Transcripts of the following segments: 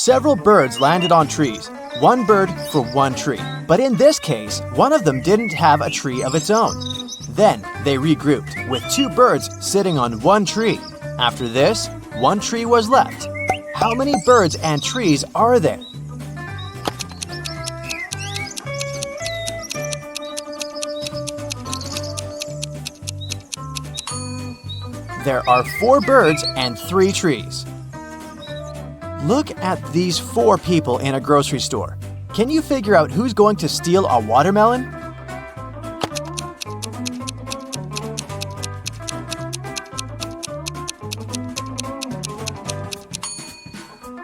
Several birds landed on trees, one bird for one tree. But in this case, one of them didn't have a tree of its own. Then they regrouped, with two birds sitting on one tree. After this, one tree was left. How many birds and trees are there? There are 4 birds and 3 trees. Look at these 4 people in a grocery store. Can you figure out who's going to steal a watermelon?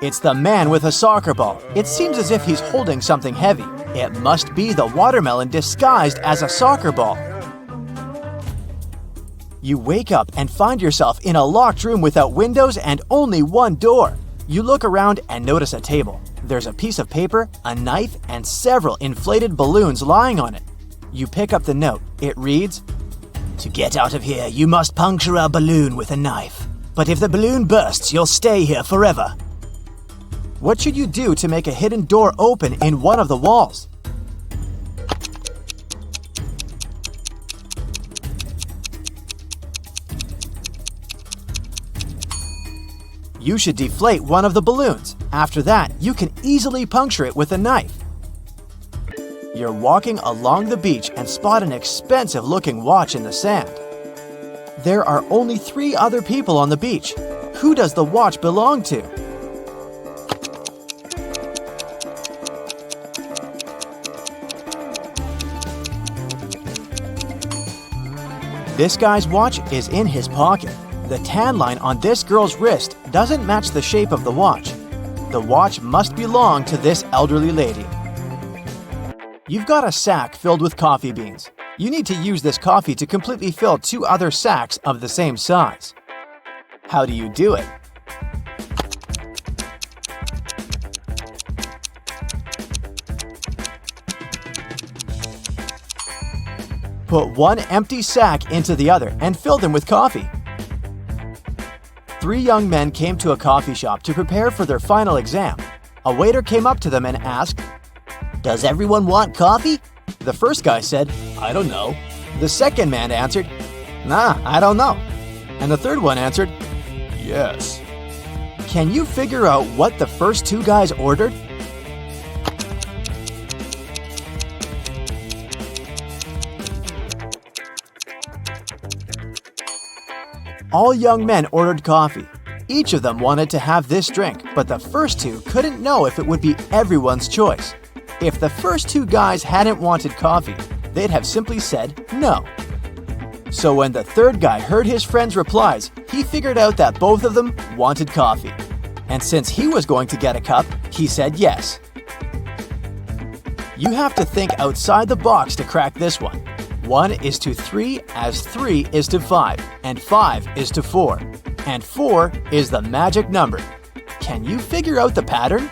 It's the man with a soccer ball. It seems as if he's holding something heavy. It must be the watermelon disguised as a soccer ball. You wake up and find yourself in a locked room without windows and only one door. You look around and notice a table. There's a piece of paper, a knife, and several inflated balloons lying on it. You pick up the note. It reads, "To get out of here, you must puncture a balloon with a knife. But if the balloon bursts, you'll stay here forever." What should you do to make a hidden door open in one of the walls? You should deflate one of the balloons. After that, you can easily puncture it with a knife. You're walking along the beach and spot an expensive-looking watch in the sand. There are only 3 other people on the beach. Who does the watch belong to? This guy's watch is in his pocket. The tan line on this girl's wrist doesn't match the shape of the watch. The watch must belong to this elderly lady. You've got a sack filled with coffee beans. You need to use this coffee to completely fill 2 other sacks of the same size. How do you do it? Put one empty sack into the other and fill them with coffee. 3 young men came to a coffee shop to prepare for their final exam. A waiter came up to them and asked, "Does everyone want coffee?" The first guy said, "I don't know." The second man answered, "Nah, I don't know." And the third one answered, "Yes." Can you figure out what the first 2 guys ordered? All young men ordered coffee. Each of them wanted to have this drink, but the first 2 couldn't know if it would be everyone's choice. If the first 2 guys hadn't wanted coffee, they'd have simply said no. So when the third guy heard his friend's replies, he figured out that both of them wanted coffee. And since he was going to get a cup, he said yes. You have to think outside the box to crack this one. 1 is to 3 as 3 is to 5, and 5 is to 4. And 4 is the magic number. Can you figure out the pattern?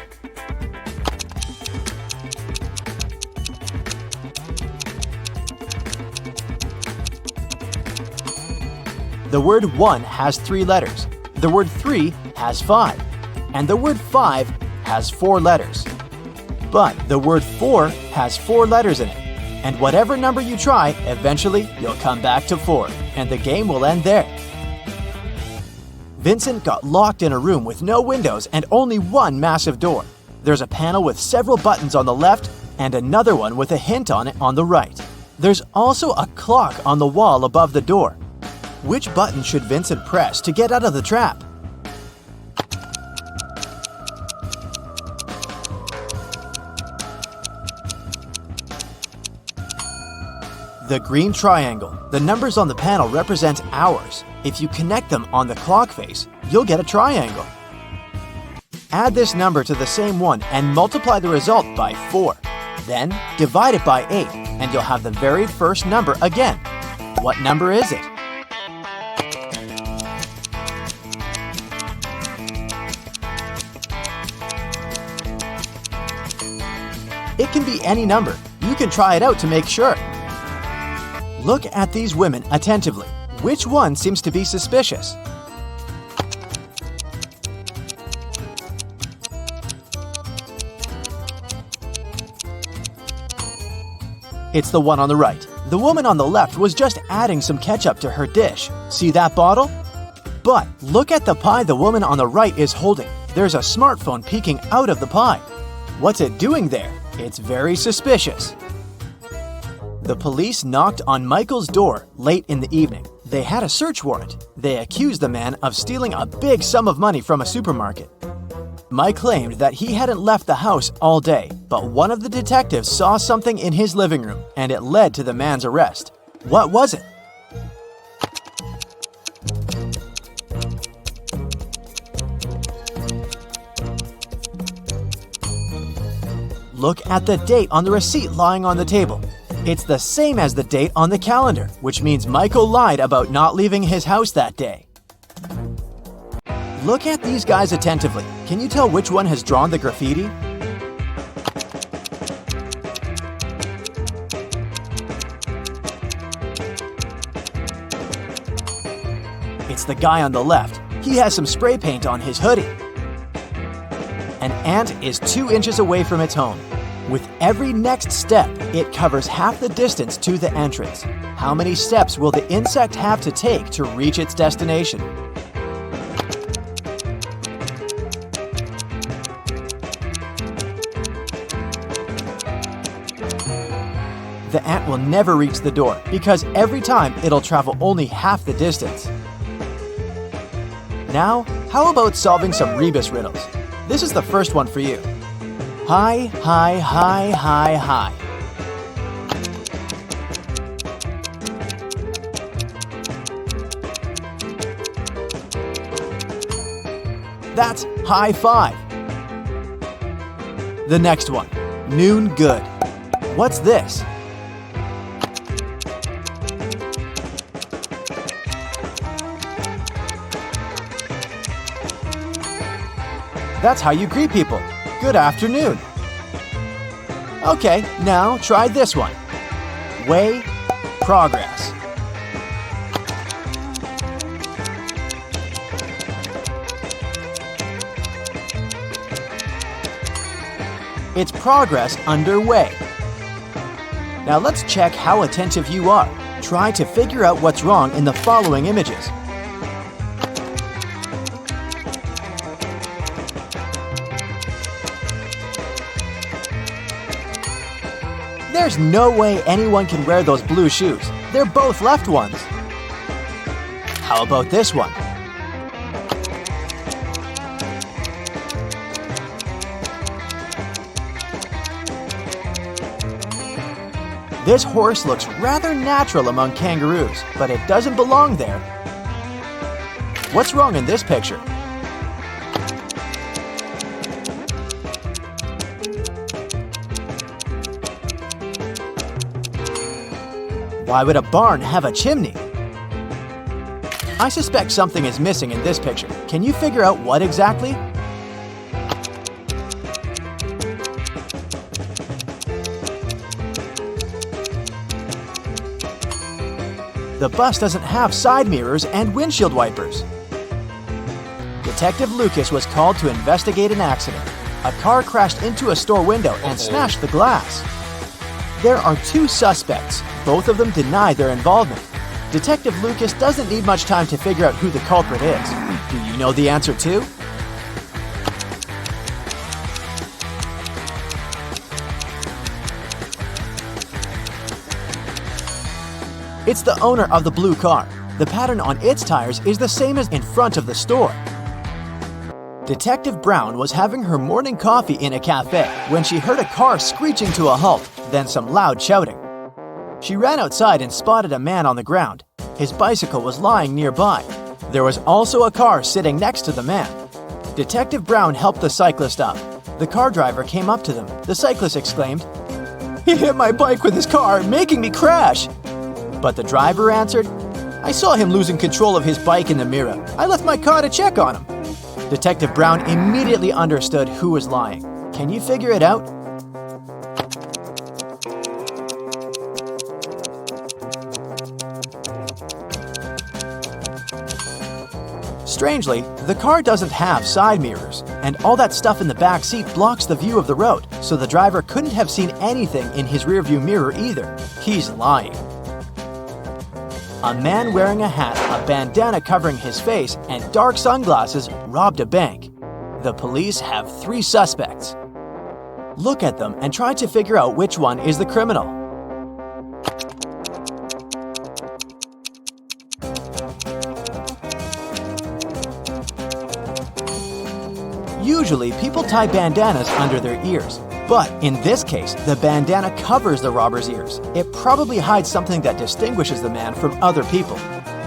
The word 1 has 3 letters. The word 3 has 5. And the word 5 has 4 letters. But the word 4 has 4 letters in it. And whatever number you try, eventually you'll come back to 4, and the game will end there. Vincent got locked in a room with no windows and only one massive door. There's a panel with several buttons on the left and another one with a hint on it on the right. There's also a clock on the wall above the door. Which button should Vincent press to get out of the trap? The green triangle. The numbers on the panel represent hours. If you connect them on the clock face, you'll get a triangle. Add this number to the same one and multiply the result by 4. Then divide it by 8 and you'll have the very first number again. What number is it? It can be any number. You can try it out to make sure. Look at these women attentively. Which one seems to be suspicious? It's the one on the right. The woman on the left was just adding some ketchup to her dish. See that bottle? But look at the pie the woman on the right is holding. There's a smartphone peeking out of the pie. What's it doing there? It's very suspicious. The police knocked on Michael's door late in the evening. They had a search warrant. They accused the man of stealing a big sum of money from a supermarket. Mike claimed that he hadn't left the house all day, but one of the detectives saw something in his living room, and it led to the man's arrest. What was it? Look at the date on the receipt lying on the table. It's the same as the date on the calendar, which means Michael lied about not leaving his house that day. Look at these guys attentively. Can you tell which one has drawn the graffiti? It's the guy on the left. He has some spray paint on his hoodie. An ant is 2 inches away from its home. With every next step, it covers half the distance to the entrance. How many steps will the insect have to take to reach its destination? The ant will never reach the door because every time it'll travel only half the distance. Now, how about solving some rebus riddles? This is the first one for you. High, high, high, high, high. That's high five. The next one, noon good. What's this? That's how you greet people. Good afternoon. Okay, now try this one. Way, progress. It's progress underway. Now let's check how attentive you are. Try to figure out what's wrong in the following images. There's no way anyone can wear those blue shoes. They're both left ones. How about this one? This horse looks rather natural among kangaroos, but it doesn't belong there. What's wrong in this picture? Why would a barn have a chimney? I suspect something is missing in this picture. Can you figure out what exactly? The bus doesn't have side mirrors and windshield wipers. Detective Lucas was called to investigate an accident. A car crashed into a store window and smashed the glass. There are 2 suspects. Both of them deny their involvement. Detective Lucas doesn't need much time to figure out who the culprit is. Do you know the answer too? It's the owner of the blue car. The pattern on its tires is the same as in front of the store. Detective Brown was having her morning coffee in a cafe when she heard a car screeching to a halt, then some loud shouting. She ran outside and spotted a man on the ground. His bicycle was lying nearby. There was also a car sitting next to the man. Detective Brown helped the cyclist up. The car driver came up to them. The cyclist exclaimed, "He hit my bike with his car, making me crash." But the driver answered, "I saw him losing control of his bike in the mirror. I left my car to check on him." Detective Brown immediately understood who was lying. Can you figure it out? Strangely, the car doesn't have side mirrors, and all that stuff in the back seat blocks the view of the road, so the driver couldn't have seen anything in his rearview mirror either. He's lying. A man wearing a hat, a bandana covering his face, and dark sunglasses robbed a bank. The police have 3 suspects. Look at them and try to figure out which one is the criminal. Usually, people tie bandanas under their ears, but in this case, the bandana covers the robber's ears. It probably hides something that distinguishes the man from other people.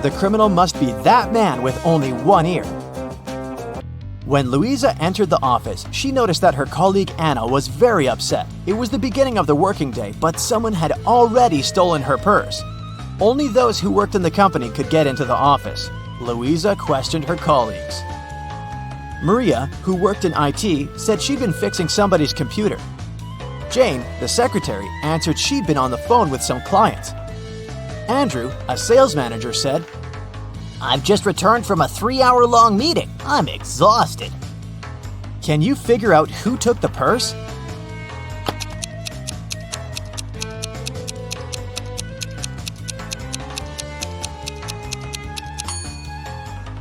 The criminal must be that man with only one ear. When Louisa entered the office, she noticed that her colleague Anna was very upset. It was the beginning of the working day, but someone had already stolen her purse. Only those who worked in the company could get into the office. Louisa questioned her colleagues. Maria, who worked in IT, said she'd been fixing somebody's computer. Jane, the secretary, answered she'd been on the phone with some clients. Andrew, a sales manager, said, "I've just returned from a 3-hour-long meeting. I'm exhausted." "Can you figure out who took the purse?"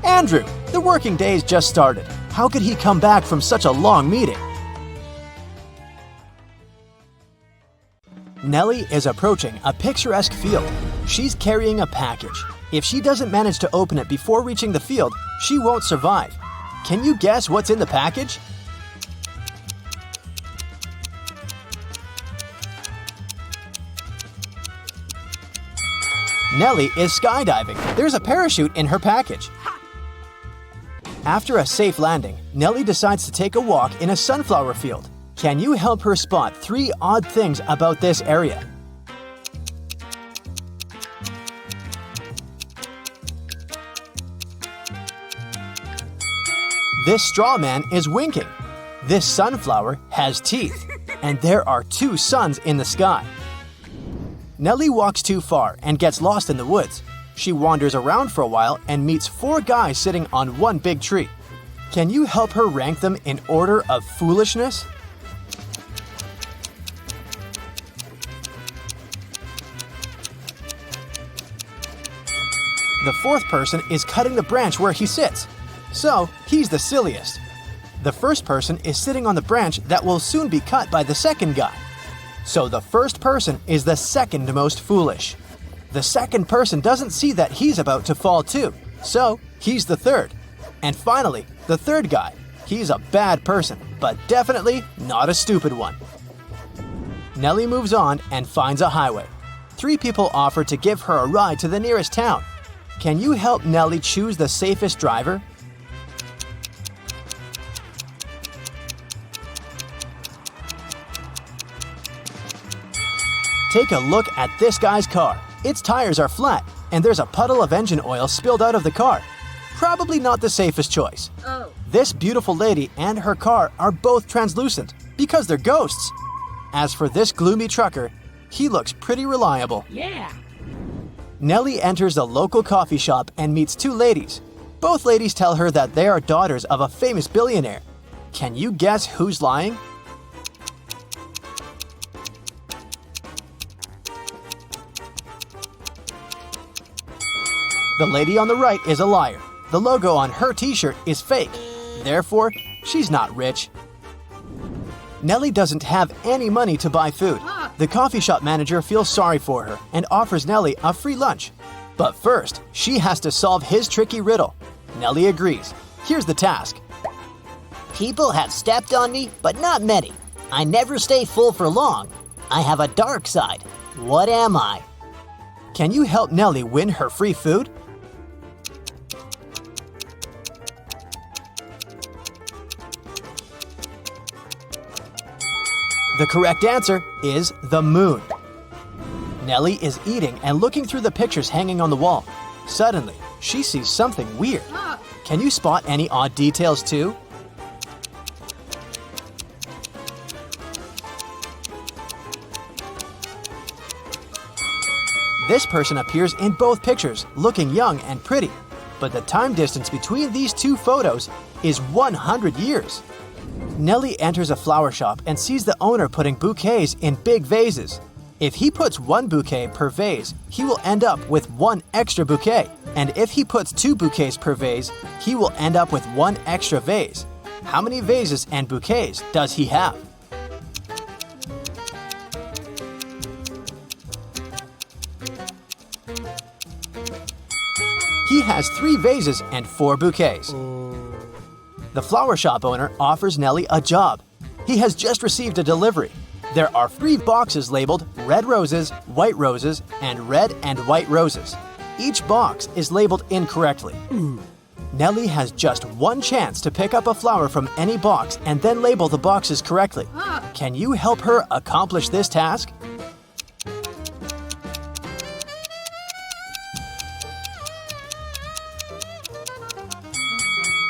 Andrew, the working day's just started. How could he come back from such a long meeting? Nellie is approaching a picturesque field. She's carrying a package. If she doesn't manage to open it before reaching the field, she won't survive. Can you guess what's in the package? Nellie is skydiving. There's a parachute in her package. After a safe landing, Nellie decides to take a walk in a sunflower field. Can you help her spot 3 odd things about this area? This straw man is winking. This sunflower has teeth. And there are 2 suns in the sky. Nellie walks too far and gets lost in the woods. She wanders around for a while and meets 4 guys sitting on one big tree. Can you help her rank them in order of foolishness? The 4th person is cutting the branch where he sits. So, he's the silliest. The first person is sitting on the branch that will soon be cut by the second guy. So the first person is the second most foolish. The second person doesn't see that he's about to fall too, so he's the third. And finally, the third guy. He's a bad person, but definitely not a stupid one. Nellie moves on and finds a highway. 3 people offer to give her a ride to the nearest town. Can you help Nellie choose the safest driver? Take a look at this guy's car. Its tires are flat, and there's a puddle of engine oil spilled out of the car. Probably not the safest choice. Oh. This beautiful lady and her car are both translucent because they're ghosts. As for this gloomy trucker, he looks pretty reliable. Yeah. Nellie enters a local coffee shop and meets 2 ladies. Both ladies tell her that they are daughters of a famous billionaire. Can you guess who's lying? The lady on the right is a liar. The logo on her t-shirt is fake. Therefore, she's not rich. Nellie doesn't have any money to buy food. The coffee shop manager feels sorry for her and offers Nellie a free lunch. But first, she has to solve his tricky riddle. Nellie agrees. Here's the task. People have stepped on me, but not many. I never stay full for long. I have a dark side. What am I? Can you help Nellie win her free food? The correct answer is the moon. Nellie is eating and looking through the pictures hanging on the wall. Suddenly, she sees something weird. Can you spot any odd details too? This person appears in both pictures, looking young and pretty. but the time distance between these two photos is 100 years. Nellie enters a flower shop and sees the owner putting bouquets in big vases. If he puts one bouquet per vase, he will end up with one extra bouquet. And if he puts two bouquets per vase, he will end up with one extra vase. How many vases and bouquets does he have? He has 3 vases and 4 bouquets. The flower shop owner offers Nellie a job. He has just received a delivery. There are 3 boxes labeled red roses, white roses, and red and white roses. Each box is labeled incorrectly. Nellie has just one chance to pick up a flower from any box and then label the boxes correctly. Can you help her accomplish this task?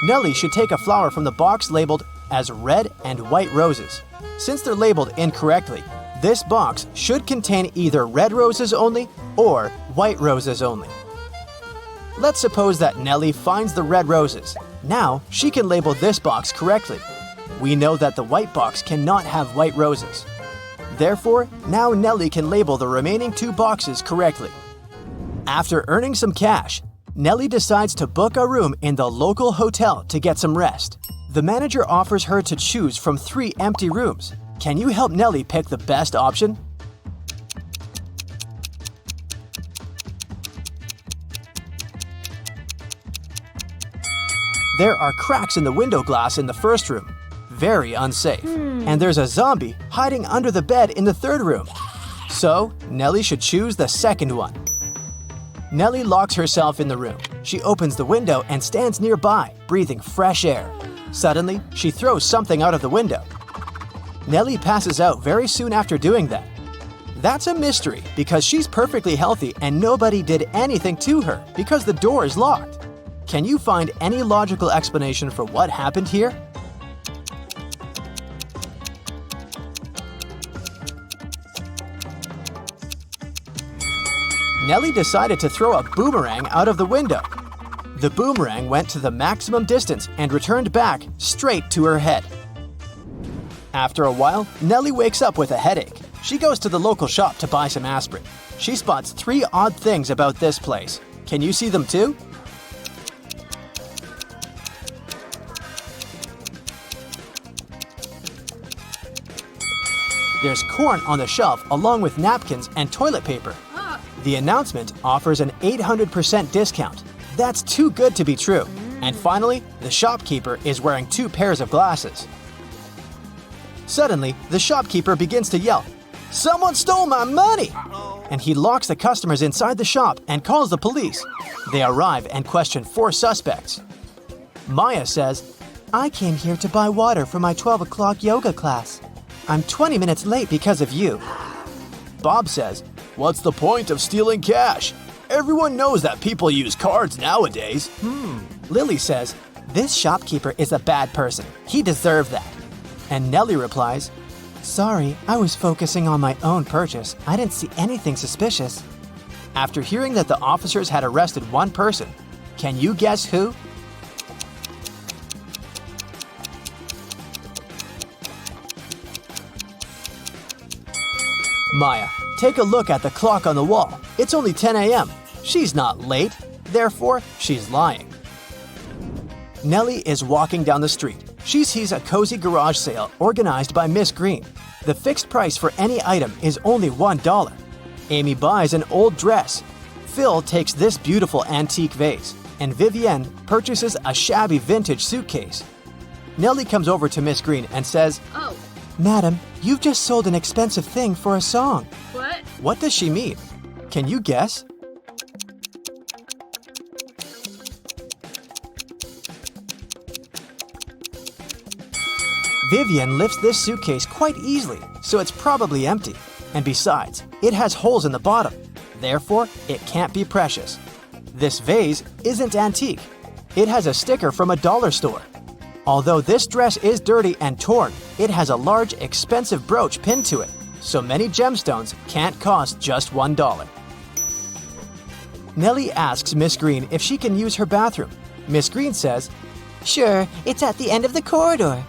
Nellie should take a flower from the box labeled as red and white roses. Since they're labeled incorrectly, this box should contain either red roses only or white roses only. Let's suppose that Nellie finds the red roses. Now she can label this box correctly. We know that the white box cannot have white roses. Therefore, now Nellie can label the remaining 2 boxes correctly. After earning some cash, Nellie decides to book a room in the local hotel to get some rest. The manager offers her to choose from 3 empty rooms. Can you help Nellie pick the best option? There are cracks in the window glass in the first room. Very unsafe. And there's a zombie hiding under the bed in the third room. So, Nellie should choose the second one. Nellie locks herself in the room. She opens the window and stands nearby, breathing fresh air. Suddenly, she throws something out of the window. Nellie passes out very soon after doing that. That's a mystery because she's perfectly healthy and nobody did anything to her because the door is locked. Can you find any logical explanation for what happened here? Nellie decided to throw a boomerang out of the window. The boomerang went to the maximum distance and returned back straight to her head. After a while, Nellie wakes up with a headache. She goes to the local shop to buy some aspirin. She spots 3 odd things about this place. Can you see them too? There's corn on the shelf along with napkins and toilet paper. The announcement offers an 800% discount. That's too good to be true. And finally, the shopkeeper is wearing 2 pairs of glasses. Suddenly, the shopkeeper begins to yell, "Someone stole my money!" And he locks the customers inside the shop and calls the police. They arrive and question 4 suspects. Maya says, "I came here to buy water for my 12 o'clock yoga class. I'm 20 minutes late because of you." Bob says, "What's the point of stealing cash? Everyone knows that people use cards nowadays." Lily says, "This shopkeeper is a bad person. He deserved that." And Nellie replies, "Sorry, I was focusing on my own purchase. I didn't see anything suspicious." After hearing that the officers had arrested one person, can you guess who? Maya, take a look at the clock on the wall. It's only 10 a.m. She's not late, therefore she's lying. Nellie is walking down the street. She sees a cozy garage sale organized by Miss Green. The fixed price for any item is only $1. Amy buys an old dress. Phil takes this beautiful antique vase, and Vivienne purchases a shabby vintage suitcase. Nellie comes over to Miss Green and says, "Oh, "Madam, you've just sold an expensive thing for a song." what? What does she mean? Can you guess? Vivian lifts this suitcase quite easily, so it's probably empty. And besides, it has holes in the bottom. Therefore, it can't be precious. This vase isn't antique. It has a sticker from a dollar store. Although this dress is dirty and torn, it has a large, expensive brooch pinned to it, so many gemstones can't cost just $1. Nellie asks Miss Green if she can use her bathroom. Miss Green says, Sure, it's at the end of the corridor.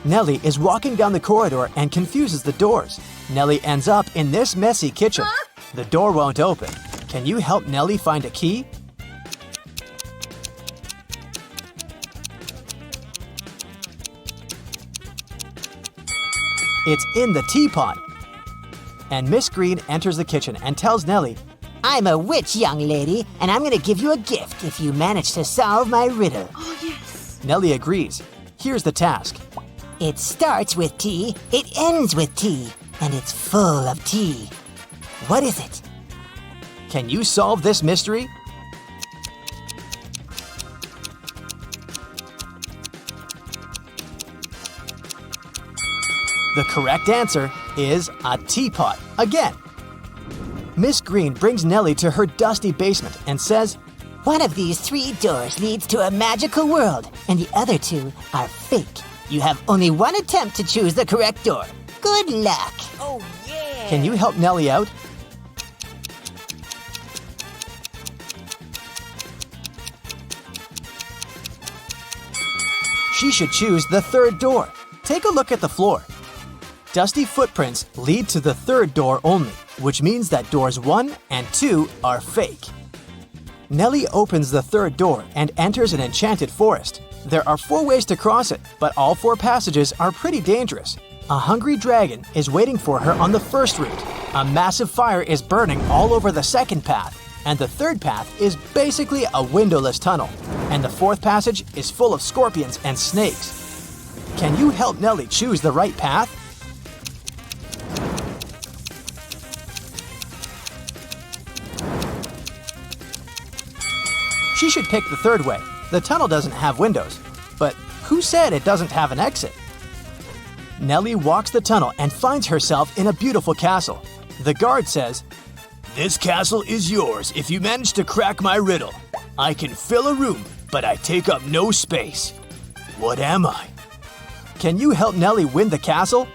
Nellie is walking down the corridor and confuses the doors. Nellie ends up in this messy kitchen. The door won't open. Can you help Nellie find a key? It's in the teapot. And Miss Green enters the kitchen and tells Nellie, I'm a witch, young lady, and I'm gonna give you a gift if you manage to solve my riddle. Oh, yes. Nellie agrees. Here's the task. It starts with T, it ends with T, and it's full of tea. What is it? Can you solve this mystery? The correct answer is a teapot again. Miss Green brings Nellie to her dusty basement and says, One of these 3 doors leads to a magical world, and the other 2 are fake. You have only one attempt to choose the correct door. Good luck. Oh, yeah. Can you help Nellie out? She should choose the 3rd door. Take a look at the floor. Dusty footprints lead to the 3rd door only, which means that doors 1 and 2 are fake. Nellie opens the 3rd door and enters an enchanted forest. There are 4 ways to cross it, but all 4 passages are pretty dangerous. A hungry dragon is waiting for her on the first route. A massive fire is burning all over the 2nd path, and the 3rd path is basically a windowless tunnel. And the 4th passage is full of scorpions and snakes. Can you help Nellie choose the right path? She should pick the 3rd way. The tunnel doesn't have windows. But who said it doesn't have an exit? Nellie walks the tunnel and finds herself in a beautiful castle. The guard says, "This castle is yours if you manage to crack my riddle. I can fill a room, but I take up no space. What am I?" Can you help Nellie win the castle?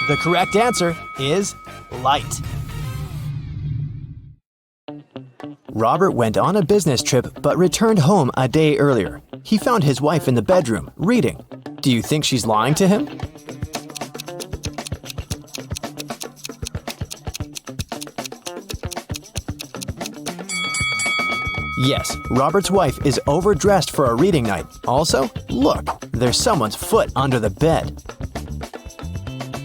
The correct answer is light. Robert went on a business trip but returned home a day earlier. He found his wife in the bedroom, reading. Do you think she's lying to him? Yes, Robert's wife is overdressed for a reading night. Also, look, there's someone's foot under the bed.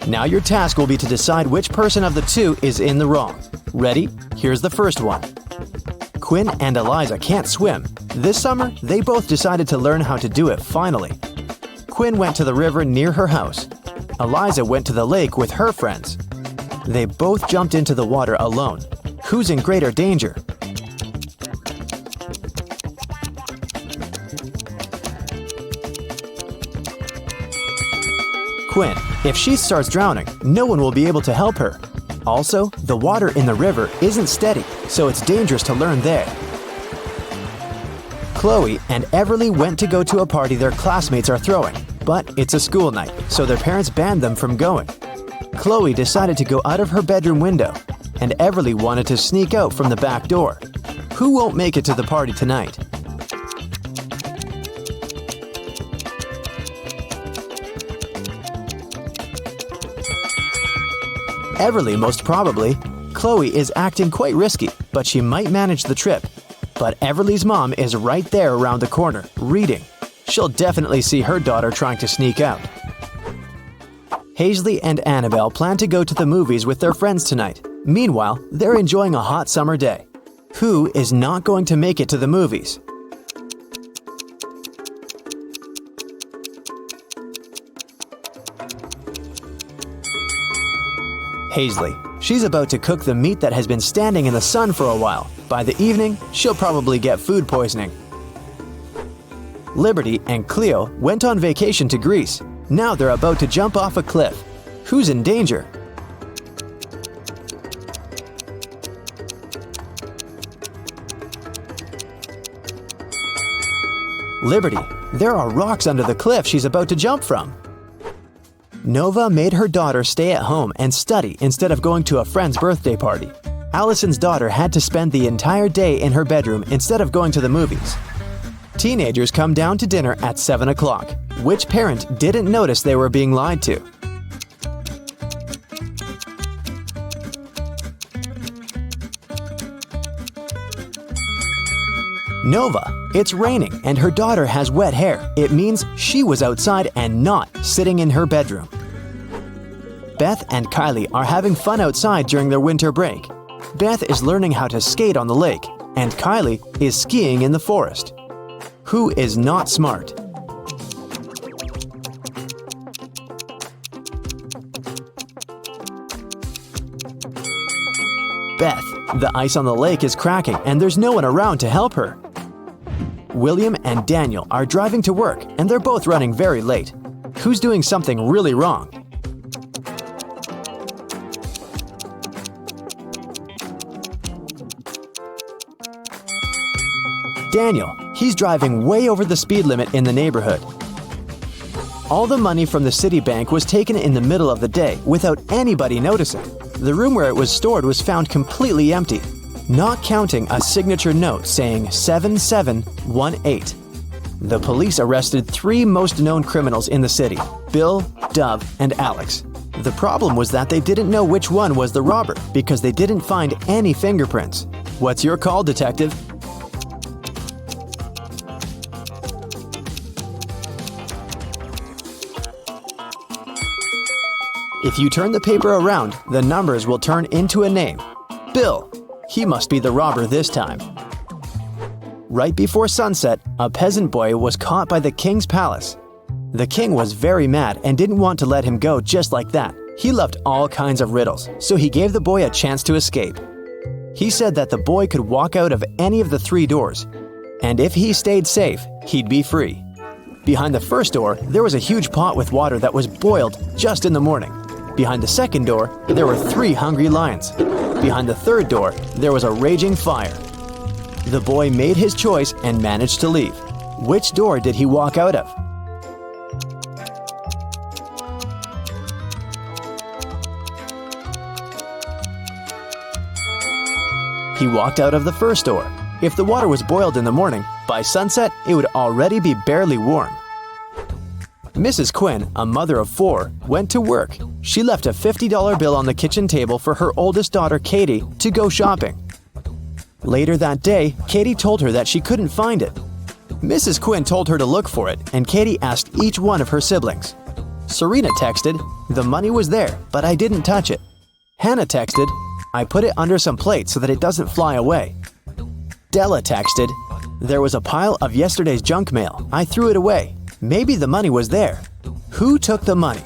Now your task will be to decide which person of the 2 is in the wrong. Ready? Here's the first one. Quinn and Eliza can't swim. This summer, they both decided to learn how to do it finally. Quinn went to the river near her house. Eliza went to the lake with her friends. They both jumped into the water alone. Who's in greater danger? Quinn. If she starts drowning, no one will be able to help her. Also, the water in the river isn't steady, so it's dangerous to learn there. Chloe and Everly went to go to a party their classmates are throwing, but it's a school night, so their parents banned them from going. Chloe decided to go out of her bedroom window, and Everly wanted to sneak out from the back door. Who won't make it to the party tonight? Everly, most probably. Chloe is acting quite risky, but she might manage the trip. But Everly's mom is right there around the corner, reading. She'll definitely see her daughter trying to sneak out. Hazley and Annabelle plan to go to the movies with their friends tonight. Meanwhile, they're enjoying a hot summer day. Who is not going to make it to the movies? Hazley. She's about to cook the meat that has been standing in the sun for a while. By the evening, she'll probably get food poisoning. Liberty and Cleo went on vacation to Greece. Now they're about to jump off a cliff. Who's in danger? Liberty. There are rocks under the cliff she's about to jump from. Nova made her daughter stay at home and study instead of going to a friend's birthday party. Allison's daughter had to spend the entire day in her bedroom instead of going to the movies. Teenagers come down to dinner at 7 o'clock. Which parent didn't notice they were being lied to? Nova. It's raining and her daughter has wet hair. It means she was outside and not sitting in her bedroom. Beth and Kylie are having fun outside during their winter break. Beth is learning how to skate on the lake, and Kylie is skiing in the forest. Who is not smart? Beth. The ice on the lake is cracking and there's no one around to help her. William and Daniel are driving to work and they're both running very late. Who's doing something really wrong? Daniel. He's driving way over the speed limit in the neighborhood. All the money from the city bank was taken in the middle of the day without anybody noticing. The room where it was stored was found completely empty, not counting a signature note saying 7718. The police arrested 3 most known criminals in the city: Bill, Dove, and Alex. The problem was that they didn't know which one was the robber because they didn't find any fingerprints. What's your call, detective? If you turn the paper around, the numbers will turn into a name. Bill. He must be the robber this time. Right before sunset, a peasant boy was caught by the king's palace. The king was very mad and didn't want to let him go just like that. He loved all kinds of riddles, so he gave the boy a chance to escape. He said that the boy could walk out of any of the 3 doors, and if he stayed safe, he'd be free. Behind the first door, there was a huge pot with water that was boiled just in the morning. Behind the second door, there were 3 hungry lions. Behind the third door, there was a raging fire. The boy made his choice and managed to leave. Which door did he walk out of? He walked out of the first door. If the water was boiled in the morning, by sunset it would already be barely warm. Mrs. Quinn, a mother of 4, went to work. She left a $50 bill on the kitchen table for her oldest daughter, Katie, to go shopping. Later that day, Katie told her that she couldn't find it. Mrs. Quinn told her to look for it, and Katie asked each one of her siblings. Serena texted, "The money was there, but I didn't touch it." Hannah texted, "I put it under some plates so that it doesn't fly away." Della texted, "There was a pile of yesterday's junk mail. I threw it away. Maybe the money was there." Who took the money?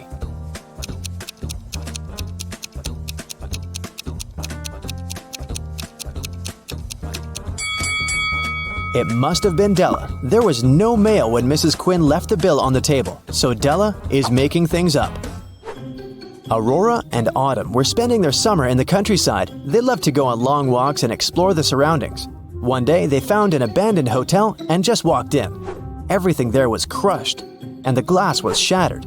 It must have been Della. There was no mail when Mrs. Quinn left the bill on the table, so Della is making things up. Aurora and Autumn were spending their summer in the countryside. They loved to go on long walks and explore the surroundings. One day, they found an abandoned hotel and just walked in. Everything there was crushed, and the glass was shattered.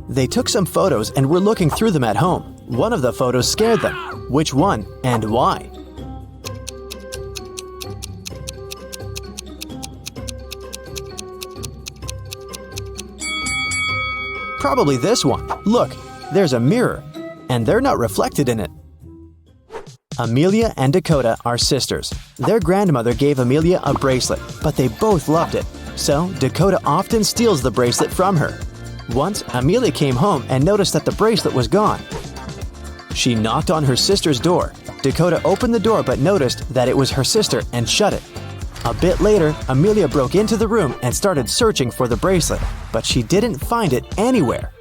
They took some photos and were looking through them at home. One of the photos scared them. Which one and why? Probably this one. Look, there's a mirror, and they're not reflected in it. Amelia and Dakota are sisters. Their grandmother gave Amelia a bracelet, but they both loved it. So Dakota often steals the bracelet from her. Once, Amelia came home and noticed that the bracelet was gone. She knocked on her sister's door. Dakota opened the door but noticed that it was her sister and shut it. A bit later, Amelia broke into the room and started searching for the bracelet, but she didn't find it anywhere.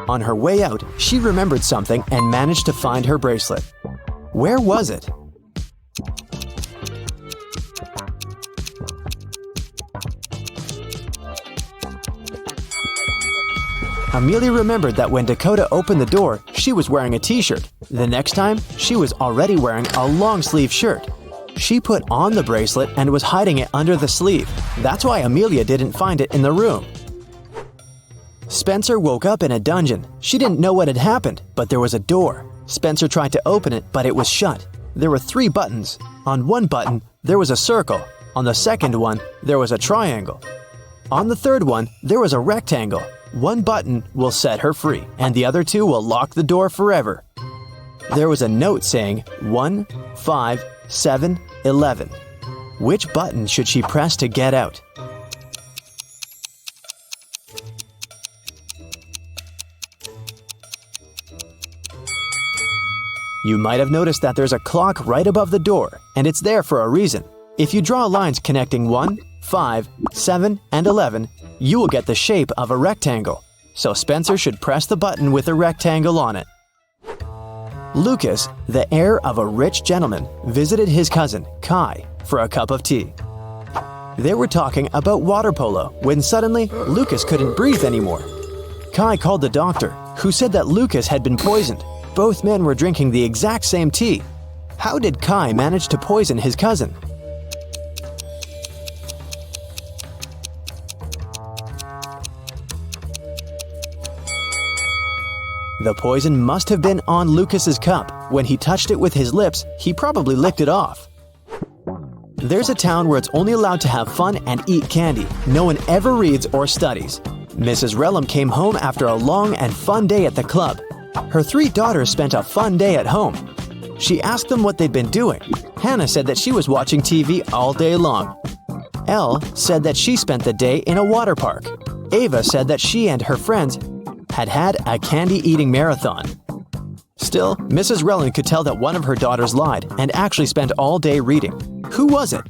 On her way out, she remembered something and managed to find her bracelet. Where was it? Amelia remembered that when Dakota opened the door, she was wearing a t-shirt. The next time, she was already wearing a long-sleeve shirt. She put on the bracelet and was hiding it under the sleeve. That's why Amelia didn't find it in the room. Spencer woke up in a dungeon. She didn't know what had happened, but there was a door. Spencer tried to open it, but it was shut. There were 3 buttons. On one button, there was a circle. On the second one, there was a triangle. On the third one, there was a rectangle. One button will set her free, and the other 2 will lock the door forever. There was a note saying 1, 5, 7, 11. Which button should she press to get out? You might have noticed that there's a clock right above the door, and it's there for a reason. If you draw lines connecting 1, 5, 7, and 11, you will get the shape of a rectangle. So Spencer should press the button with a rectangle on it. Lucas, the heir of a rich gentleman, visited his cousin, Kai, for a cup of tea. They were talking about water polo when suddenly Lucas couldn't breathe anymore. Kai called the doctor, who said that Lucas had been poisoned. Both men were drinking the exact same tea. How did Kai manage to poison his cousin? The poison must have been on Lucas's cup. When he touched it with his lips, he probably licked it off. There's a town where it's only allowed to have fun and eat candy. No one ever reads or studies. Mrs. Relham came home after a long and fun day at the club. Her 3 daughters spent a fun day at home. She asked them what they'd been doing. Hannah said that she was watching TV all day long. Elle said that she spent the day in a water park. Ava said that she and her friends had a candy-eating marathon. Still, Mrs. Relham could tell that one of her daughters lied and actually spent all day reading. Who was it?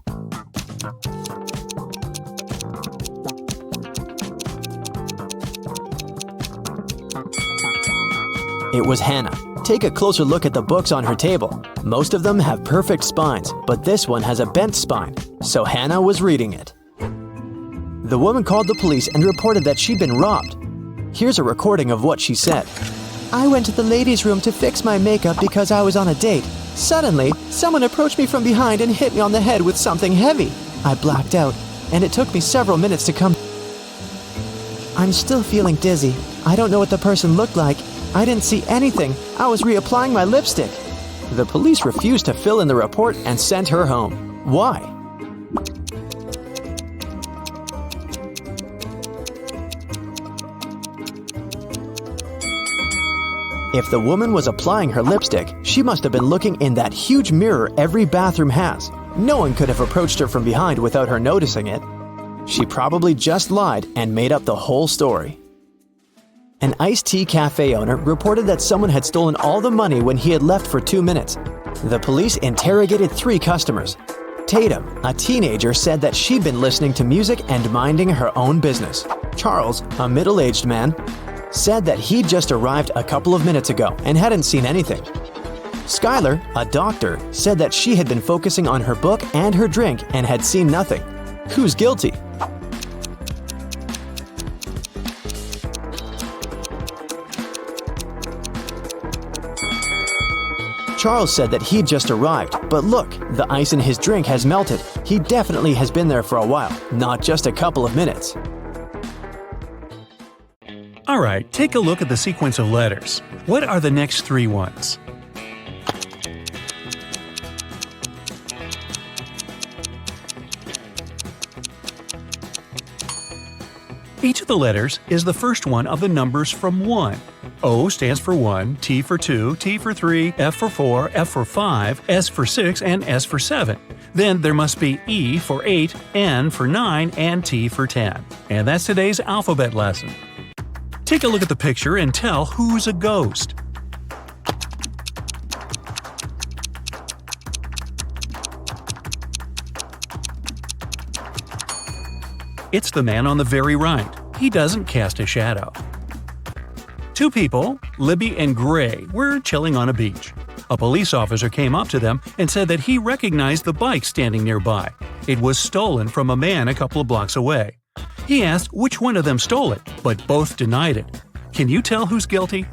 It was Hannah. Take a closer look at the books on her table. Most of them have perfect spines, but this one has a bent spine, so Hannah was reading it. The woman called the police and reported that she'd been robbed. Here's a recording of what she said. I went to the ladies' room to fix my makeup because I was on a date. Suddenly, someone approached me from behind and hit me on the head with something heavy. I blacked out, and it took me several minutes to come. I'm still feeling dizzy. I don't know what the person looked like. I didn't see anything. I was reapplying my lipstick. The police refused to fill in the report and sent her home. Why? If the woman was applying her lipstick, she must have been looking in that huge mirror every bathroom has. No one could have approached her from behind without her noticing it. She probably just lied and made up the whole story. An iced tea cafe owner reported that someone had stolen all the money when he had left for 2 minutes. The police interrogated 3 customers. Tatum, a teenager, said that she'd been listening to music and minding her own business. Charles, a middle-aged man, said that he'd just arrived a couple of minutes ago and hadn't seen anything. Skylar, a doctor, said that she had been focusing on her book and her drink and had seen nothing. Who's guilty? Charles said that he'd just arrived, but look, the ice in his drink has melted. He definitely has been there for a while, not just a couple of minutes. All right, take a look at the sequence of letters. What are the next 3 ones? Each of the letters is the first one of the numbers from 1. O stands for 1, T for 2, T for 3, F for 4, F for 5, S for 6, and S for 7. Then there must be E for 8, N for 9, and T for 10. And that's today's alphabet lesson. Take a look at the picture and tell who's a ghost. It's the man on the very right. He doesn't cast a shadow. 2 people, Libby and Gray, were chilling on a beach. A police officer came up to them and said that he recognized the bike standing nearby. It was stolen from a man a couple of blocks away. He asked which one of them stole it, but both denied it. Can you tell who's guilty?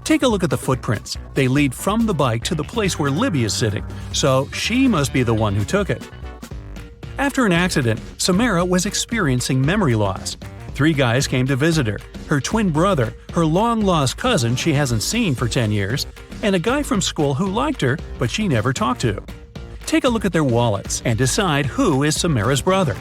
Take a look at the footprints. They lead from the bike to the place where Libby is sitting, so she must be the one who took it. After an accident, Samara was experiencing memory loss. 3 guys came to visit her: her twin brother, her long-lost cousin she hasn't seen for 10 years, and a guy from school who liked her but she never talked to. Take a look at their wallets and decide who is Samara's brother.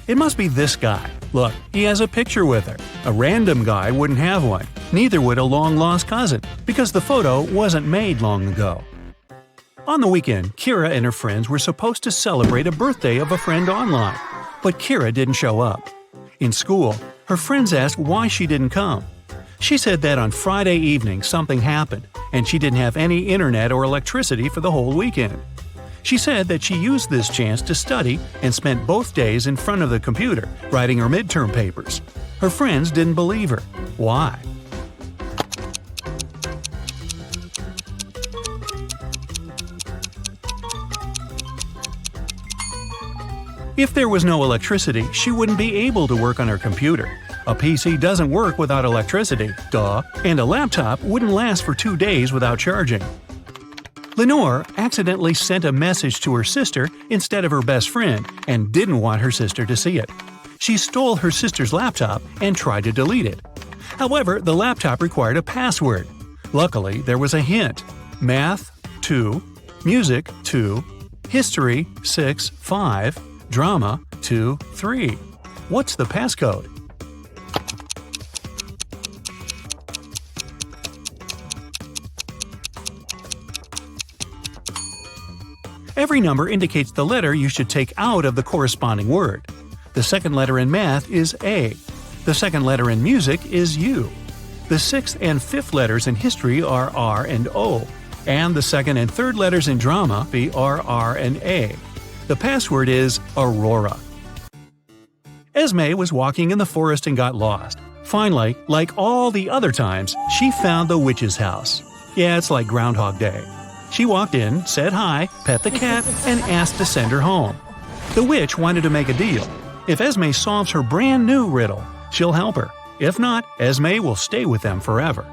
It must be this guy. Look, he has a picture with her. A random guy wouldn't have one. Neither would a long-lost cousin, because the photo wasn't made long ago. On the weekend, Kira and her friends were supposed to celebrate a birthday of a friend online, but Kira didn't show up. In school, her friends asked why she didn't come. She said that on Friday evening something happened, and she didn't have any internet or electricity for the whole weekend. She said that she used this chance to study and spent both days in front of the computer writing her midterm papers. Her friends didn't believe her. Why? If there was no electricity, she wouldn't be able to work on her computer. A PC doesn't work without electricity, duh, and a laptop wouldn't last for 2 days without charging. Lenore accidentally sent a message to her sister instead of her best friend and didn't want her sister to see it. She stole her sister's laptop and tried to delete it. However, the laptop required a password. Luckily, there was a hint: Math 2, Music 2, History 6 5, Drama 2 3. What's the passcode? Every number indicates the letter you should take out of the corresponding word. The second letter in math is A. The second letter in music is U. The 6th and 5th letters in history are R and O, and the second and third letters in drama are R and A. The password is Aurora. Esme was walking in the forest and got lost. Finally, like all the other times, she found the witch's house. Yeah, it's like Groundhog Day. She walked in, said hi, pet the cat, and asked to send her home. The witch wanted to make a deal. If Esme solves her brand new riddle, she'll help her. If not, Esme will stay with them forever.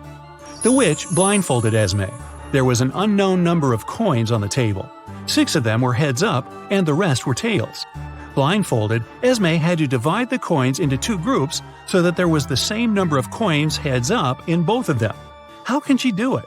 The witch blindfolded Esme. There was an unknown number of coins on the table. 6 of them were heads up, and the rest were tails. Blindfolded, Esme had to divide the coins into 2 groups so that there was the same number of coins heads up in both of them. How can she do it?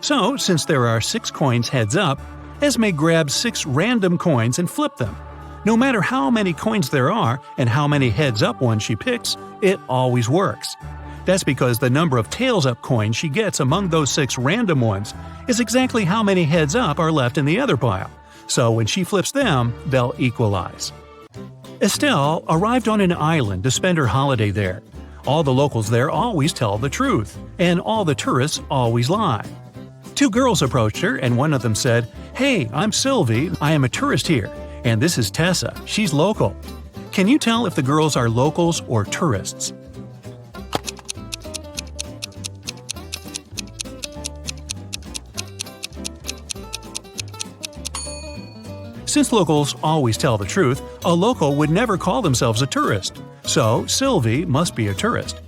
So, since there are 6 coins heads up, Esme grabs 6 random coins and flipped them. No matter how many coins there are and how many heads up ones she picks, it always works. That's because the number of tails up coins she gets among those 6 random ones is exactly how many heads up are left in the other pile. So when she flips them, they'll equalize. Estelle arrived on an island to spend her holiday there. All the locals there always tell the truth, and all the tourists always lie. 2 girls approached her, and one of them said, "Hey, I'm Sylvie, I am a tourist here, and this is Tessa, she's local." Can you tell if the girls are locals or tourists? Since locals always tell the truth, a local would never call themselves a tourist. So Sylvie must be a tourist.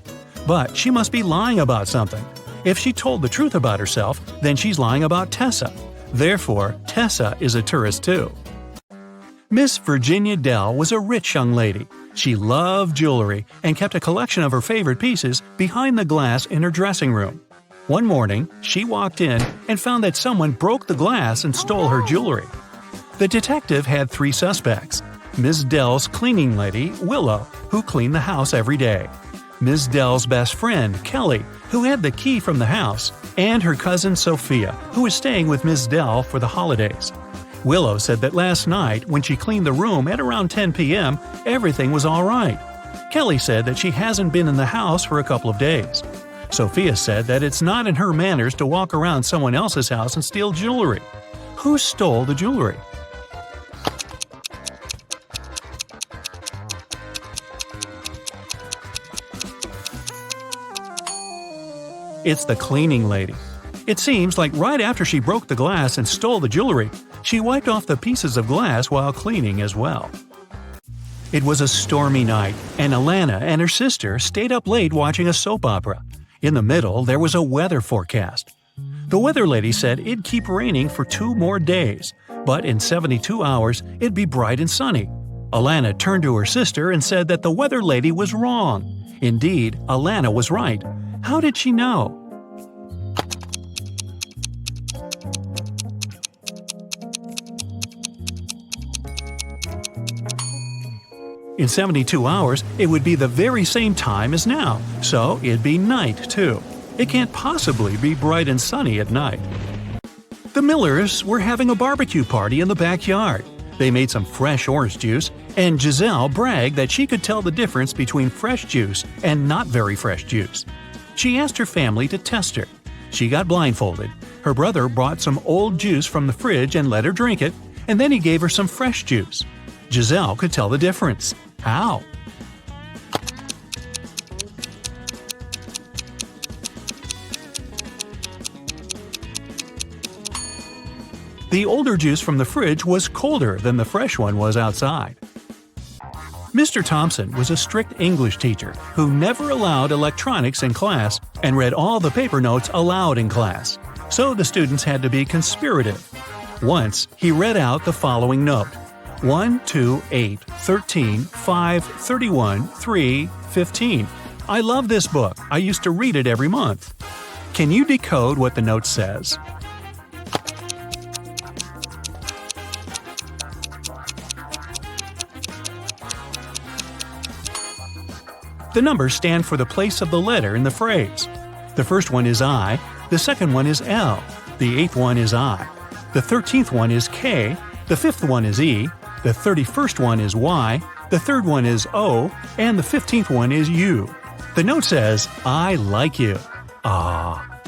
But she must be lying about something. If she told the truth about herself, then she's lying about Tessa. Therefore, Tessa is a tourist too. Miss Virginia Dell was a rich young lady. She loved jewelry and kept a collection of her favorite pieces behind the glass in her dressing room. One morning, she walked in and found that someone broke the glass and stole her jewelry. The detective had 3 suspects: Ms. Dell's cleaning lady, Willow, who cleaned the house every day; Ms. Dell's best friend, Kelly, who had the key from the house; and her cousin Sophia, who was staying with Ms. Dell for the holidays. Willow said that last night, when she cleaned the room at around 10 p.m., everything was all right. Kelly said that she hasn't been in the house for a couple of days. Sophia said that it's not in her manners to walk around someone else's house and steal jewelry. Who stole the jewelry? It's the cleaning lady. It seems like right after she broke the glass and stole the jewelry, she wiped off the pieces of glass while cleaning as well. It was a stormy night, and Alana and her sister stayed up late watching a soap opera. In the middle, there was a weather forecast. The weather lady said it'd keep raining for 2 more days, but in 72 hours, it'd be bright and sunny. Alana turned to her sister and said that the weather lady was wrong. Indeed, Alana was right. How did she know? In 72 hours, it would be the very same time as now, so it'd be night too. It can't possibly be bright and sunny at night. The Millers were having a barbecue party in the backyard. They made some fresh orange juice, and Giselle bragged that she could tell the difference between fresh juice and not very fresh juice. She asked her family to test her. She got blindfolded. Her brother brought some old juice from the fridge and let her drink it, and then he gave her some fresh juice. Giselle could tell the difference. How? The older juice from the fridge was colder than the fresh one was outside. Mr. Thompson was a strict English teacher who never allowed electronics in class and read all the paper notes aloud in class, so the students had to be conspirative. Once, he read out the following note: 1, 2, 8, 13, 5, 31, 3, 15. I love this book. I used to read it every month. Can you decode what the note says? The numbers stand for the place of the letter in the phrase. The first one is I, the second one is L, the eighth one is I, the 13th one is K, the fifth one is E, the 31st one is Y, the third one is O, and the 15th one is U. The note says, I like you. Ah.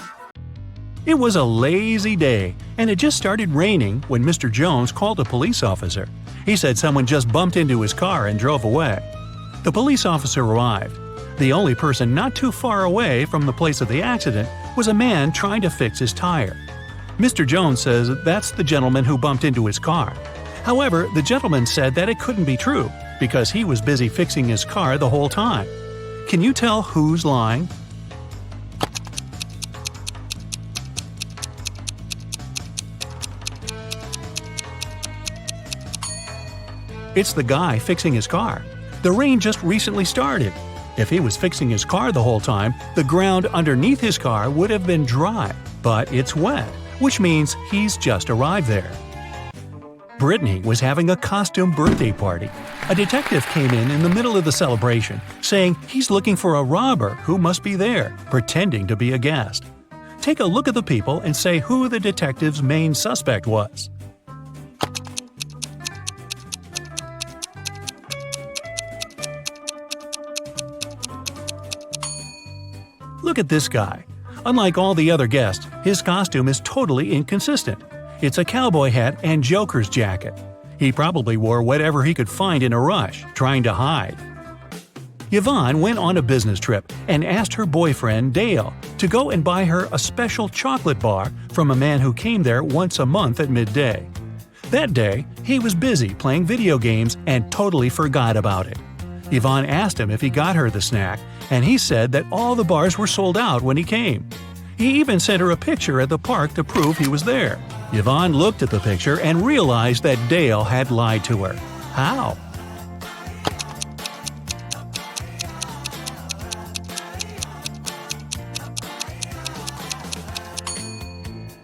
It was a lazy day, and it just started raining when Mr. Jones called a police officer. He said someone just bumped into his car and drove away. The police officer arrived. The only person not too far away from the place of the accident was a man trying to fix his tire. Mr. Jones says that's the gentleman who bumped into his car. However, the gentleman said that it couldn't be true because he was busy fixing his car the whole time. Can you tell who's lying? It's the guy fixing his car. The rain just recently started. If he was fixing his car the whole time, the ground underneath his car would have been dry, but it's wet, which means he's just arrived there. Brittany was having a costume birthday party. A detective came in the middle of the celebration, saying he's looking for a robber who must be there, pretending to be a guest. Take a look at the people and say who the detective's main suspect was. Look at this guy. Unlike all the other guests, his costume is totally inconsistent. It's a cowboy hat and joker's jacket. He probably wore whatever he could find in a rush, trying to hide. Yvonne went on a business trip and asked her boyfriend, Dale, to go and buy her a special chocolate bar from a man who came there once a month at midday. That day, he was busy playing video games and totally forgot about it. Yvonne asked him if he got her the snack, and he said that all the bars were sold out when he came. He even sent her a picture at the park to prove he was there. Yvonne looked at the picture and realized that Dale had lied to her. How?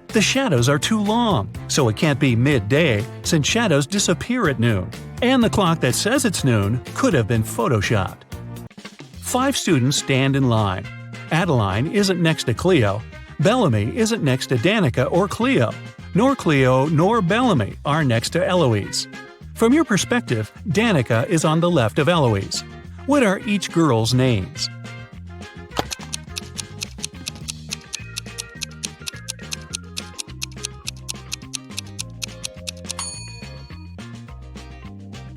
The shadows are too long, so it can't be midday since shadows disappear at noon. And the clock that says it's noon could have been photoshopped. 5 students stand in line. Adeline isn't next to Cleo. Bellamy isn't next to Danica or Cleo. Nor Cleo nor Bellamy are next to Eloise. From your perspective, Danica is on the left of Eloise. What are each girl's names?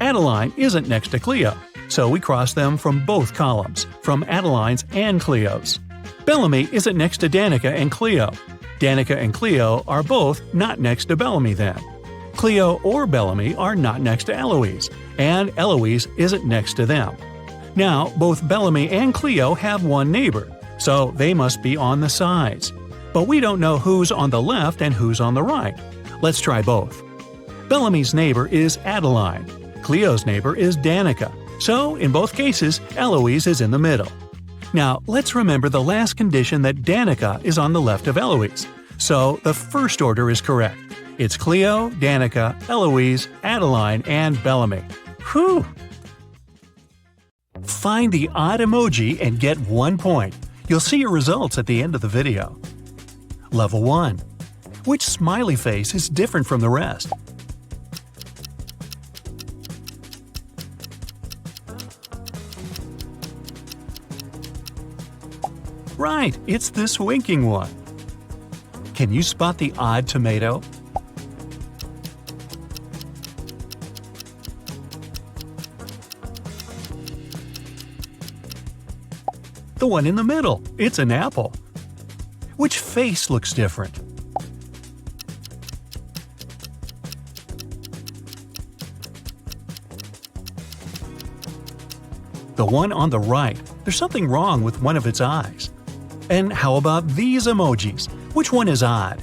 Adeline isn't next to Cleo, so we cross them from both columns, from Adeline's and Cleo's. Bellamy isn't next to Danica and Cleo. Danica and Cleo are both not next to Bellamy then. Cleo or Bellamy are not next to Eloise, and Eloise isn't next to them. Now, both Bellamy and Cleo have one neighbor, so they must be on the sides. But we don't know who's on the left and who's on the right. Let's try both. Bellamy's neighbor is Adeline. Cleo's neighbor is Danica. So, in both cases, Eloise is in the middle. Now, let's remember the last condition that Danica is on the left of Eloise. So, the first order is correct. It's Cleo, Danica, Eloise, Adeline, and Bellamy. Whew! Find the odd emoji and get 1 point. You'll see your results at the end of the video. Level 1. Which smiley face is different from the rest? Right, it's this winking one. Can you spot the odd tomato? The one in the middle. It's an apple. Which face looks different? The one on the right. There's something wrong with one of its eyes. And how about these emojis? Which one is odd?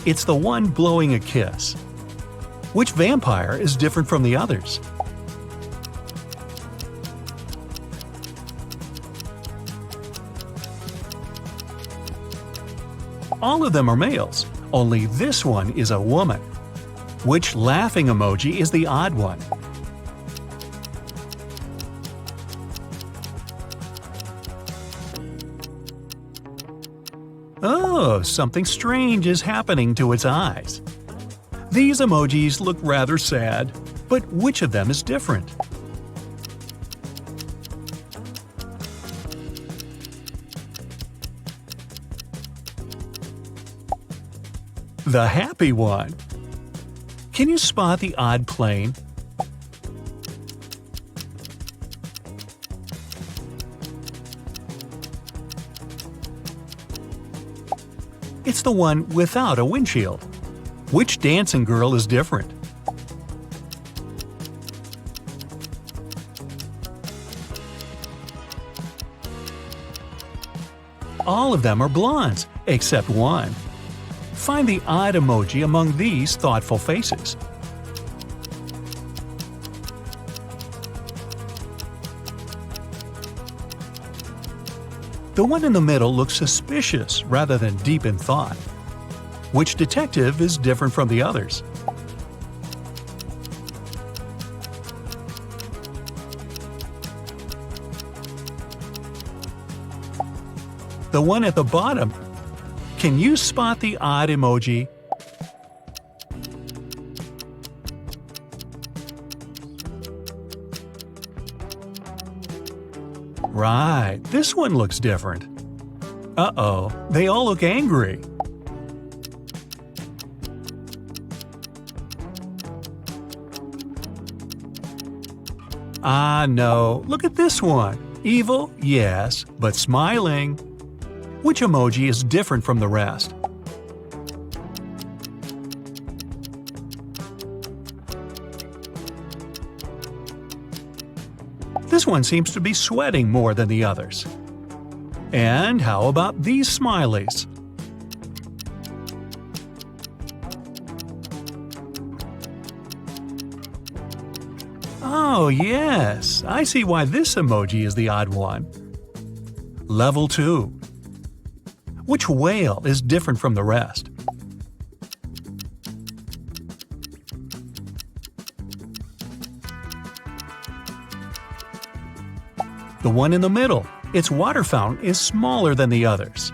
It's the one blowing a kiss. Which vampire is different from the others? All of them are males, only this one is a woman. Which laughing emoji is the odd one? Oh, something strange is happening to its eyes. These emojis look rather sad, but which of them is different? The happy one. Can you spot the odd plane? It's the one without a windshield. Which dancing girl is different? All of them are blondes, except one. Find the odd emoji among these thoughtful faces. The one in the middle looks suspicious rather than deep in thought. Which detective is different from the others? The one at the bottom. Can you spot the odd emoji? Right, this one looks different. Uh-oh, they all look angry. Ah, no, look at this one. Evil, yes, but smiling. Which emoji is different from the rest? This one seems to be sweating more than the others. And how about these smileys? Oh yes, I see why this emoji is the odd one. Level 2. Which whale is different from the rest? The one in the middle. Its water fountain is smaller than the others.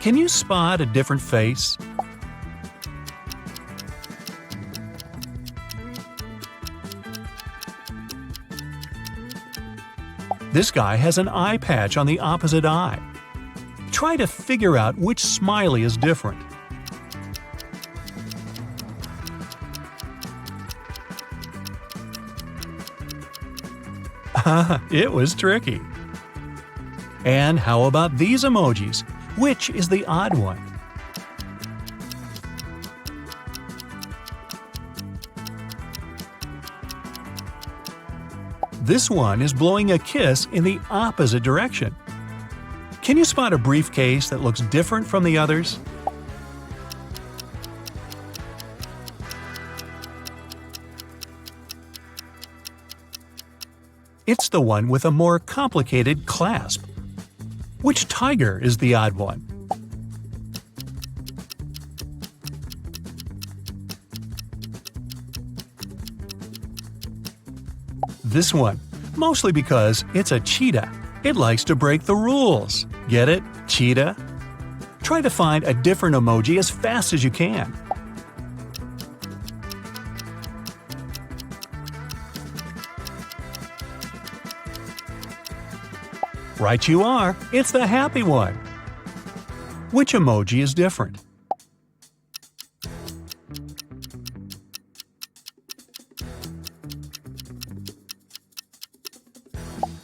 Can you spot a different face? This guy has an eye patch on the opposite eye. Try to figure out which smiley is different. It was tricky. And how about these emojis? Which is the odd one? This one is blowing a kiss in the opposite direction. Can you spot a briefcase that looks different from the others? It's the one with a more complicated clasp. Which tiger is the odd one? This one, mostly because it's a cheetah. It likes to break the rules. Get it? Cheetah? Try to find a different emoji as fast as you can. Right you are, it's the happy one. Which emoji is different?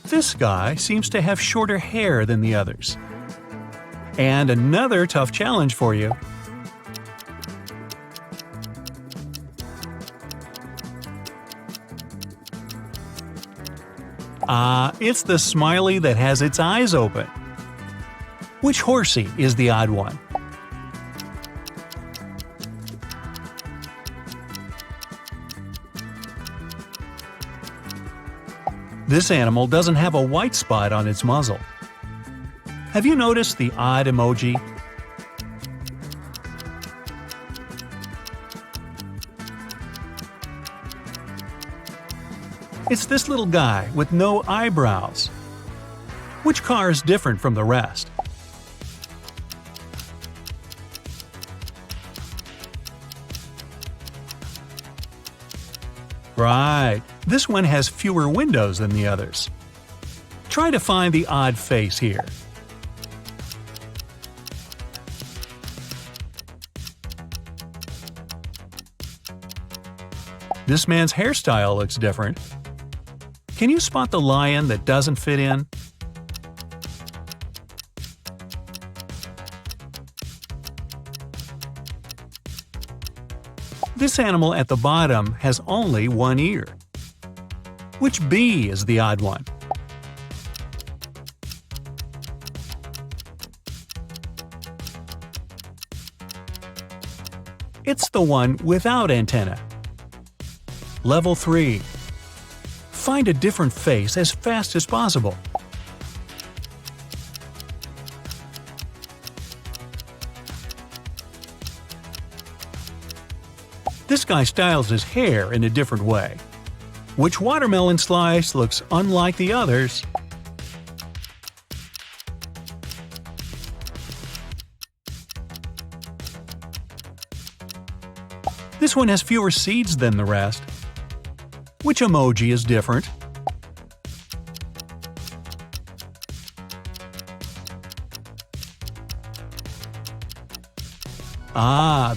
This guy seems to have shorter hair than the others. And another tough challenge for you. It's the smiley that has its eyes open. Which horsey is the odd one? This animal doesn't have a white spot on its muzzle. Have you noticed the odd emoji? It's this little guy with no eyebrows. Which car is different from the rest? Right, this one has fewer windows than the others. Try to find the odd face here. This man's hairstyle looks different. Can you spot the lion that doesn't fit in? This animal at the bottom has only one ear. Which bee is the odd one? It's the one without antenna. Level 3. Find a different face as fast as possible. This guy styles his hair in a different way. Which watermelon slice looks unlike the others? This one has fewer seeds than the rest. Which emoji is different?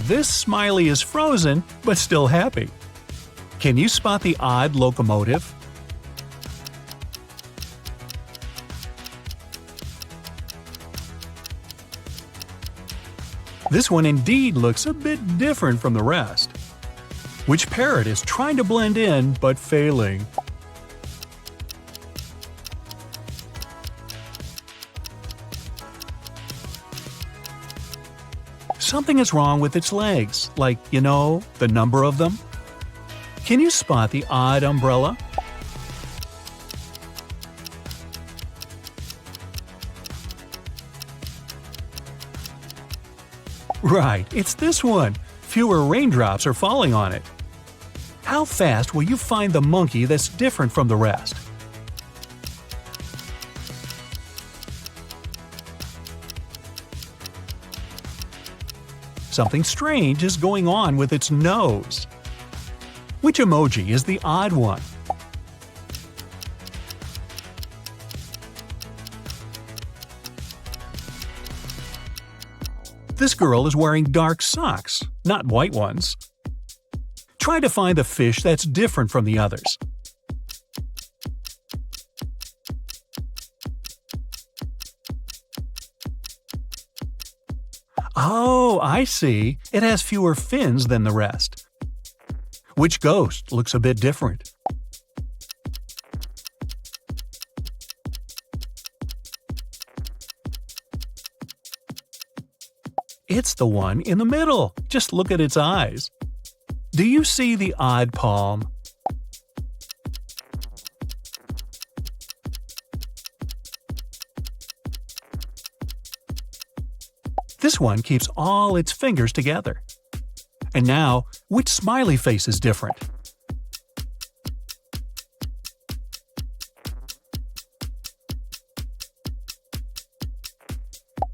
This smiley is frozen, but still happy. Can you spot the odd locomotive? This one indeed looks a bit different from the rest. Which parrot is trying to blend in but failing? Something is wrong with its legs, like, the number of them. Can you spot the odd umbrella? Right, it's this one. Fewer raindrops are falling on it. How fast will you find the monkey that's different from the rest? Something strange is going on with its nose. Which emoji is the odd one? This girl is wearing dark socks, not white ones. Try to find the fish that's different from the others. Oh, I see. It has fewer fins than the rest. Which ghost looks a bit different? It's the one in the middle. Just look at its eyes. Do you see the odd palm? This one keeps all its fingers together. And now, which smiley face is different?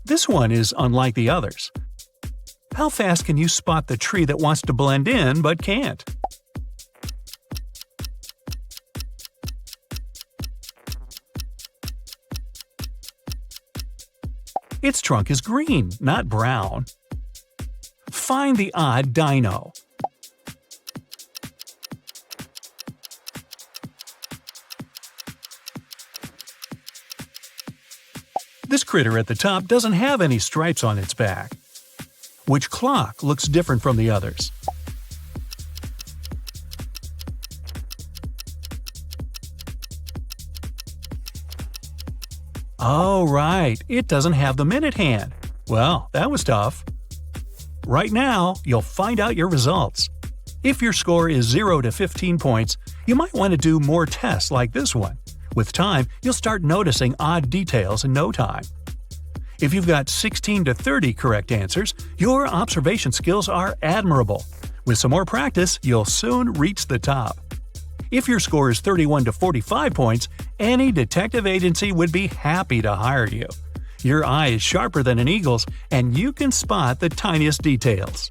This one is unlike the others. How fast can you spot the tree that wants to blend in but can't? Its trunk is green, not brown. Find the odd dino. This critter at the top doesn't have any stripes on its back. Which clock looks different from the others? Oh, right, it doesn't have the minute hand. Well, that was tough. Right now, you'll find out your results. If your score is 0 to 15 points, you might want to do more tests like this one. With time, you'll start noticing odd details in no time. If you've got 16 to 30 correct answers, your observation skills are admirable. With some more practice, you'll soon reach the top. If your score is 31 to 45 points, any detective agency would be happy to hire you. Your eye is sharper than an eagle's, and you can spot the tiniest details.